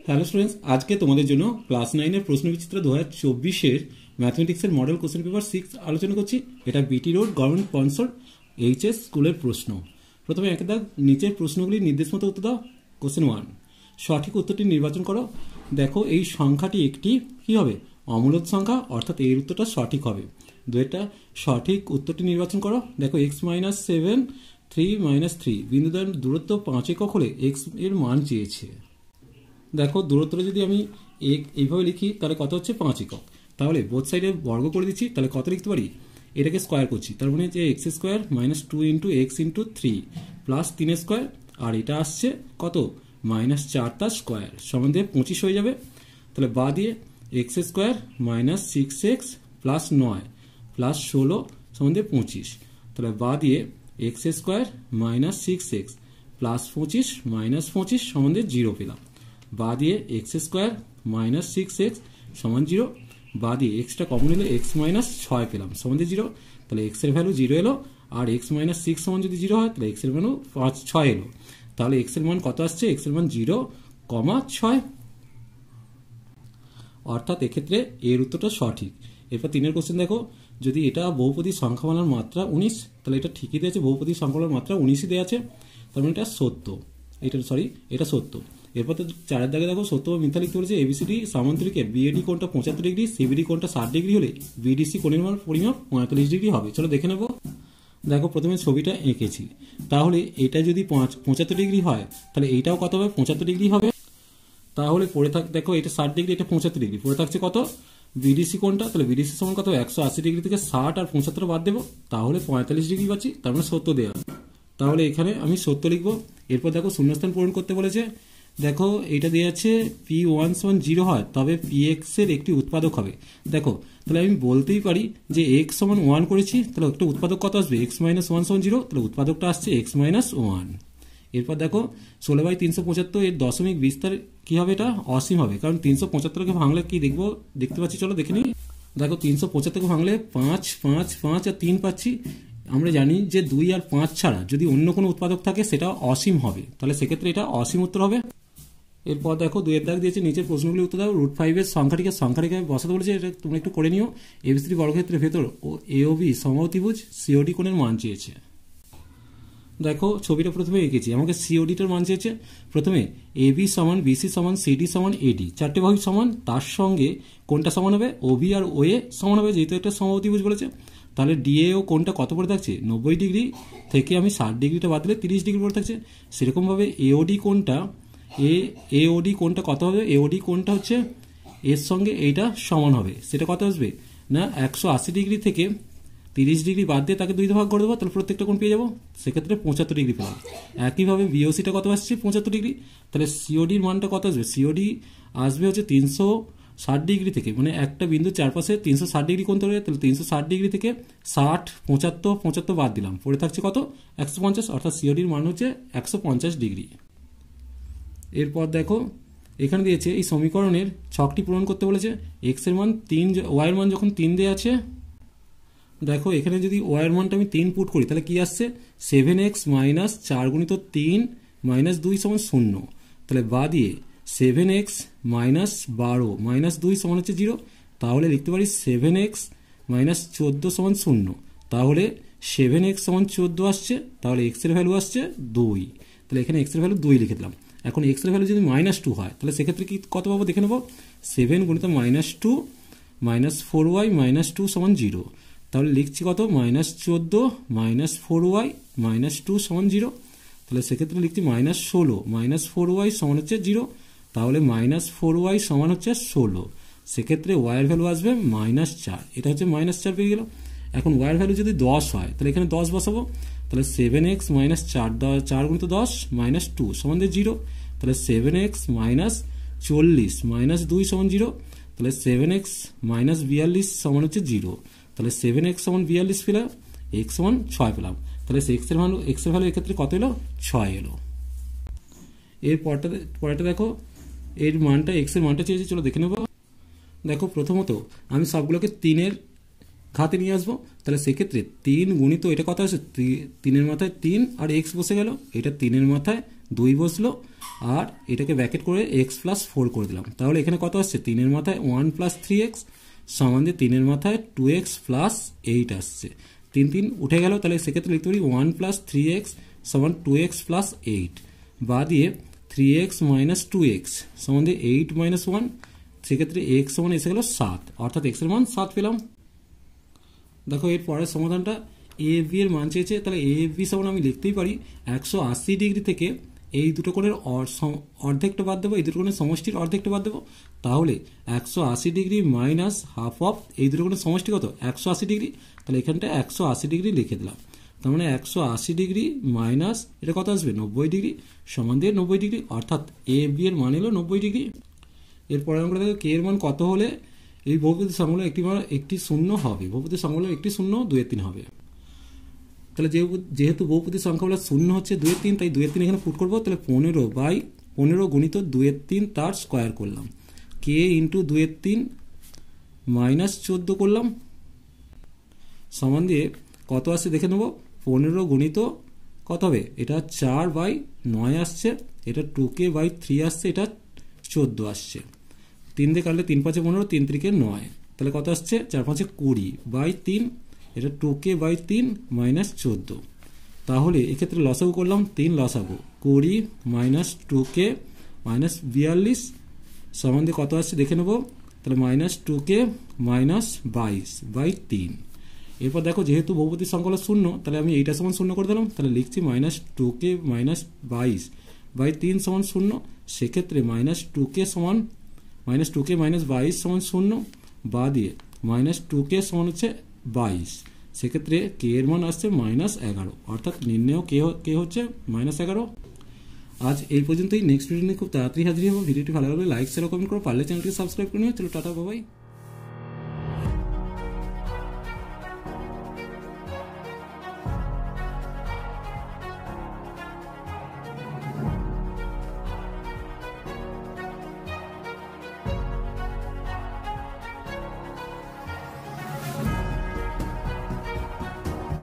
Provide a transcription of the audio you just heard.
Hello students, আজকে তোমাদের জন্য ক্লাস 9 প্রশ্নবিচিত্র 2024 ম্যাথমেটিক্সের মডেল কোশ্চেন পেপার 6 আলোচনা করছি। এটা BT road government sponsor HS স্কুলের প্রশ্ন। প্রথমে একে দাগ নিচের প্রশ্নগুলির নির্দেশ মতো উত্তর দাও। কোশ্চেন 1, সঠিক উত্তরটি নির্বাচন করো। দেখো এই সংখ্যাটি একটি কি হবে, অমূলদ সংখ্যা, অর্থাৎ এর উত্তরটা সঠিক হবে। দুইটা সঠিক উত্তরটি নির্বাচন করো। দেখো x-7 3 বিন্দু দ্বারা দূরত্ব 5 একক হলে x এর মান চেয়েছে। দেখো দূরত্বটা যদি আমি এইভাবে লিখি তাহলে কত হচ্ছে 5 একক। তাহলে বোথ সাইডে বর্গ করে দিচ্ছি, তাহলে কত লিখতে পারি, এটাকে স্কোয়ার করছি, তার মানে যে x square minus 2 into x into 3 plus 3 square, আর এটা আসছে কত মাইনাস 4 তার স্কোয়ার সমান দিয়ে 25 হয়ে যাবে। তাহলে বা দিয়ে x square minus 6x plus 9 plus 16 সমান দিয়ে 25। তাহলে বা দিয়ে x square minus 6x plus 25 minus 25 সমান দিয়ে 0 পেলাম। বা দিয়ে এক্স স্কোয়ার মাইনাস 6x সমান 0, বা দিয়ে এক্সটা কমন এলো এক্স মাইনাস 6 পেলাম সমান দিয়ে 0। তাহলে এক্স এর ভ্যালু 0 এলো, আর এক্স মাইনাস 6 সমান যদি 0 হয় তাহলে এক্স এর ভ্যালু 6 এলো। তাহলে এক্স এর মান কত আসছে, এক্স এর মান 0,6, অর্থাৎ এক্ষেত্রে এর উত্তরটা সঠিক। এরপর 3 কোশ্চেন দেখো, যদি এটা বহুপদী সংখ্যামালার মাত্রা 19, তাহলে এটা ঠিকই দিয়েছে, বহুপদী সংখ্যামালার মাত্রা 19ই দেওয়া আছে, তার মানে এটা সত্য, এটা সত্য। এরপর তো 4 দাগে দেখো সত্য বা মিথ্যা লিখতে বলেছে। এবিসিডি সামান্তরিকের বিএডি কোণটা 75 ডিগ্রি, সিবিডি কোণটা 60 ডিগ্রি হলে বিডিসি কোণের পরিমাপ 45 ডিগ্রি হবে। চলো দেখে নেব। দেখো প্রথমে ছবিটা এঁকেছি, তাহলে এটা যদি 75 ডিগ্রি হয় তাহলে এইটাও কত হবে, 75 ডিগ্রি হবে। তাহলে পড়ে দেখো এটা 60 ডিগ্রি, এটা 75 ডিগ্রি, পড়ে থাকছে কত বিডিসি কোণটা, তাহলে বিডিসি সমান কত 180 ডিগ্রি থেকে 60 আর 75 বাদ দেবো, তাহলে 45 ডিগ্রি পাচ্ছি, তার মানে সত্য দেওয়া। তাহলে এখানে আমি সত্য লিখবো। এরপর দেখো শূন্যস্থান পূরণ করতে বলেছে। দেখো এটা দিয়ে আছে P1 সমান 0 হয় তবে Px এর একটি উৎপাদক হবে। দেখো তাহলে আমি বলতেই পারি যে x সমান 1 করেছি, তাহলে একটা উৎপাদক কত আসবে, x মাইনাস 1 সমান 0, তাহলে উৎপাদকটা আসছে x মাইনাস 1। এরপর দেখো 16/375 এর দশমিক বিস্তার কি হবে, এটা অসীম হবে, কারণ 375কে ভাঙলে কি দেখতে পাচ্ছি, চলো দেখে নিই। দেখো 375কে ভাঙলে 5 5 5 আর 3 পাচ্ছি। আমরা জানি যে 2 আর 5 ছাড়া যদি অন্য কোনো উৎপাদক থাকে সেটা অসীম হবে, তাহলে সেক্ষেত্রে এটা অসীম উত্তর হবে। এরপর দেখো 2 দাগ দিয়েছে, নিচের প্রশ্নগুলি উত্তর দাও। √5 এর সংখ্যাটিকে বসাতে বলেছে, এটা তোমরা একটু করে নিও। এবিসিডি বর্গক্ষেত্রের ভেতর ও এ ও বি সমত্রিভুজ সিওডি কোণের মান চেয়েছে। দেখো ছবিটা প্রথমে এঁকেছি, আমাকে সিওডিটার মান চেয়েছে। প্রথমে এবি সমান বিসি সমান সিডি সমান এডি, চারটে বাহু সমান, তার সঙ্গে কোনটা সমান হবে, ওবি আর ওএ সমান হবে, যেহেতু একটা সমত্রিভুজ বলেছে। তাহলে ডিএ ও কোনটা কত পড়ে থাকছে, 90 ডিগ্রি থেকে আমি 60 ডিগ্রিটা বাদ দিলে 30 ডিগ্রি পড়ে থাকছে। সেরকমভাবে এওডি কোনটা কত হবে, এওডি কোনটা হচ্ছে এর সঙ্গে এইটা সমান হবে, সেটা কত আসবে না 180 ডিগ্রি থেকে 30 ডিগ্রি বাদ দিয়ে তাকে 2 ভাগ করে দেবো, তাহলে প্রত্যেকটা কোণ পেয়ে যাবো, সেক্ষেত্রে 75 ডিগ্রি পেলাম। একইভাবে বিওসিটা কত আসছে 75 ডিগ্রি, তাহলে সিওডির মানটা কত আসবে, সিওডি আসবে হচ্ছে 360 ডিগ্রি থেকে, মানে একটা বিন্দু চারপাশে 360 ডিগ্রি কোণ তৈরি হয়, তাহলে 360 ডিগ্রি থেকে 60 75 বাদ দিলাম, পড়ে থাকছে কত 150, অর্থাৎ সিওডির মান হচ্ছে 150 ডিগ্রি। এরপর দেখো এখানে দিয়েছে এই সমীকরণের ছকটি পূরণ করতে বলেছে। এক্স এর মান 3, ওয়াই এর মান যখন 3 দেওয়া আছে, দেখো এখানে যদি ওয়াই এর মানটা আমি 3 পুট করি তাহলে কি আসছে, 7x মাইনাস 4 গুণিত 3 মাইনাস 2 সমান 0। তাহলে বা দিয়ে 7x মাইনাস 12 মাইনাস 2 সমান হচ্ছে 0, তাহলে লিখতে পারি 7x মাইনাস 14 সমান 0। তাহলে 7x সমান 14 আসছে, তাহলে x এর ভ্যালু আসছে 2। তাহলে এখানে x এর ভ্যালু 2 লিখে দিলাম। এখন x এর ভ্যালু যদি -2 হয় তাহলে সেক্ষেত্রে কি কত পাবো দেখে নেবো, 7 গুণিত -2 মাইনাস 4y মাইনাস 2 সমান 0। তাহলে লিখছি কত -14 মাইনাস 4y মাইনাস 2 সমান 0। তাহলে সেক্ষেত্রে লিখছি -16 মাইনাস 4y সমান হচ্ছে 0, তাহলে -4y সমান হচ্ছে 16। সেক্ষেত্রে y এর ভ্যালু আসবে -4, এটা হচ্ছে -4 পেয়ে গেল। এখন y এর ভ্যালু যদি 10 হয় তাহলে এখানে 10 বসাবো, তাহলে 7x মাইনাস 4 গুণিত 10 মাইনাস 2 সমান 0, তাহলে 7x মাইনাস 40 মাইনাস 2 সমান 0, তাহলে 7x মাইনাস 42 সমান হচ্ছে 0। তাহলে 7x সমান 42 পেলাম, x সমান 6 পেলাম, তাহলে x এর ভ্যালু এক্ষেত্রে কত এলো, 6 এলো। এর পরেরটা দেখো এর মানটা x এর মানটা চেয়েছি, চলো দেখে নেবো। দেখো প্রথমত আমি সবগুলোকে 3 এর ঘাতে নিয়ে আসবো, তাহলে সেক্ষেত্রে 3 গুণিত এটা কত আছে, 3 এর মাথায় 3 আর x বসে গেল, এটা 3 এর মাথায় 2 বসলো, আর এটাকে ব্র্যাকেট করে x প্লাস 4 করে দিলাম। তাহলে এখানে কত আসছে, 3 মাথায় 1 প্লাস 3x সমান দিয়ে 3 মাথায় 2x প্লাস 8 আসছে। 3 3 উঠে গেল, তাহলে সেক্ষেত্রে লিখতে পারি 1 প্লাস 3x সমান 2x প্লাস 8, বা দিয়ে 3x মাইনাস 2x সমান দিয়ে 8 মাইনাস 1, সেক্ষেত্রে x সমান এসে গেল 7, অর্থাৎ x এর মান 7 পেলাম। দেখো এর পরের সমাধানটা এ বি এর মান চেয়েছে, তাহলে এ বি সমান আমি লিখতেই পারি 180 ডিগ্রি থেকে এই দুটো কোণের অর্ধেকটা বাদ দেবো, এই দুটো কোণের সমষ্টির অর্ধেকটা বাদ দেবো। তাহলে 180 ডিগ্রি মাইনাস হাফ অফ এই দুটো কোণের সমষ্টি কত, 180 ডিগ্রি। তাহলে এখানটা 180 ডিগ্রি লিখে দিলাম। তার মানে 180 ডিগ্রি মাইনাস এটা কত আসবে, 90 ডিগ্রি সমান দিয়ে 90 ডিগ্রি, অর্থাৎ এ বি এর মান এলো 90 ডিগ্রি। এরপরে আমরা দেখো কে এর মান কত হলে এই বহুপদী সংখ্যাগুলো একটি শূন্য হবে, বহুপদী সংখ্যাগুলো একটি শূন্য 2 এর 3 হবে। তাহলে যেহেতু বহুপদী সংখ্যাগুলো শূন্য হচ্ছে 2 এর 3, তাই 2 এর 3 এখানে পুট করবো। তাহলে 15 গুণিত 2 এর 3 তার স্কোয়ার করলাম, কে ইন্টু 2 এর 3 মাইনাস 14 করলাম, সমান দিয়ে কত আসছে দেখে নেবো। 15 গুণিত কত হবে, এটা 4/9 আসছে, এটা 2k বাই 3 আসছে, এটা 14 আসছে। 3 দিয়ে কাটলে 3 5 15, 3 3 9, তাহলে কত আসছে 4 5 20 বাই 3, এটা 2k বাই 3 মাইনাস 14। তাহলে এক্ষেত্রে লসাগু করলাম, 3 লসাগু 20 মাইনাস 2k মাইনাস 42 সমান দিয়ে কত আসছে দেখে নেবো। তাহলে মাইনাস 2k মাইনাস 22 বাই 3। এরপর দেখো যেহেতু বহুপদী সংখ্যাগুলো শূন্য, তাহলে আমি এইটা সমান শূন্য করে দিলাম। তাহলে লিখছি মাইনাস 2k মাইনাস 22 বাই 3 সমান শূন্য, সেক্ষেত্রে মাইনাস 2k মাইনাস 22 সমান শূন্য, বা দিয়ে মাইনাস 2k সমান হচ্ছে 22, সেক্ষেত্রে কে এর মান আসছে -11, অর্থাৎ নির্ণয় কে হচ্ছে -11। আজ এই পর্যন্তই। নেক্সট ভিডিও নিয়ে খুব তাড়াতাড়ি হাজির হবো। ভিডিওটি ভালো লাগলে লাইক শেয়ার কমেন্ট করো, পারলে চ্যানেলটি সাবস্ক্রাইব করে নিও। চলো টাটা, বাই বাই।